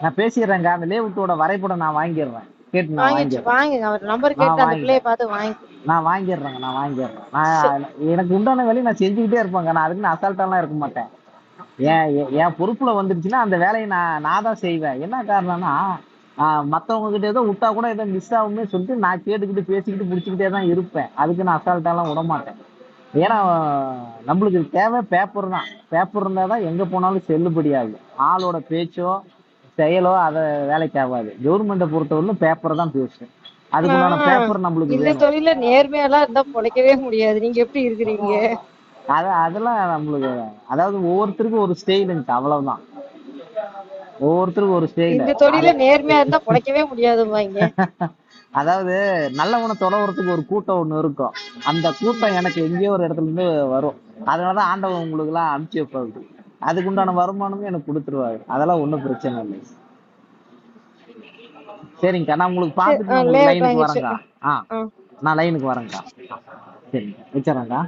நான் பேசிடுறேன்க்கா. அந்த லேஅவுட்டோட வரைபடம் நான் வாங்கிடுறேன். கேட்டு நான் வாங்கிடுச்சு வாங்கிடுறேன். வாங்குங்க, அவர் நம்பர் நான் கேட்டு அந்த பிள்ளைய வாங்கிட்டேன். பார்த்து வாங்கி. நான் வாங்கிடுறேங்க. நான் வாங்கிடுறேன். எனக்கு உண்டான வேலையை நான் செஞ்சுக்கிட்டே இருப்பேங்க. நான் அதுக்குன்னு அசால்ட்டாலாம் இருக்க மாட்டேன். என் பொறுப்புல வந்துருச்சுன்னா அந்த வேலையை நான் தான் செய்வேன். என்ன காரணம்னா மத்தவங்க கிட்ட ஏதோ விட்டா கூட ஏதோ மிஸ் ஆகுமே சொல்லிட்டு நான் கேட்டுக்கிட்டு பேசிக்கிட்டு முடிச்சுக்கிட்டே தான் இருப்பேன். அதுக்கு நான் அசால்ட்டாலாம் விட மாட்டேன். ஏன்னா நம்மளுக்கு தேவை பேப்பர் தான். பேப்பர் இருந்தால் தான் எங்கே போனாலும் செல்லுபடி ஆகும். ஆளோட பேச்சோ செயலோ அதை வேலைக்கு ஆகாது. கவர்மெண்ட்டை பொறுத்தவரையிலும் பேப்பர் தான் பேசும். அதுக்குண்டான பேப்பர் நம்மளுக்கு இந்த வேணும். தொழில நேர்மையெல்லாம் இருந்தா பொழைக்கவே முடியாது. நீங்க எப்படி இருக்கிறீங்க? அதெல்லாம் நம்மளுக்கு, அதாவது ஒவ்வொருத்தருக்கும் ஒரு ஸ்டைலுங்க, அவ்வளவுதான். ஒவ்வொருத்தருக்கும் ஒரு ஸ்டைல். இந்த தொழில நேர்மையா இருந்தா பொழைக்கவே முடியாதும்பாங்க. அதாவது நல்லவனை தொலைவறதுக்கு ஒரு கூட்டம் ஒண்ணு இருக்கும். அந்த கூட்டம் எனக்கு எங்கேயோ ஒரு இடத்துல இருந்து வரும். அதனாலதான் ஆண்டவன் உங்களுக்கு எல்லாம் அனுப்பிச்சு வைப்பாரு. அதுக்குண்டான வருமானமும் எனக்கு கொடுத்துருவாரு. அதெல்லாம் ஒண்ணும் பிரச்சனை இல்லை. சரிங்கக்கா, நான் உங்களுக்கு பார்த்துட்டு நான் உங்களுக்கு லேஅவுட் லைனுக்கு வாங்கிடுச்சு. வரேங்க்கா. நான் லைனுக்கு வரேங்க்கா. சரிங்க, வச்சிடறேங்க்கா.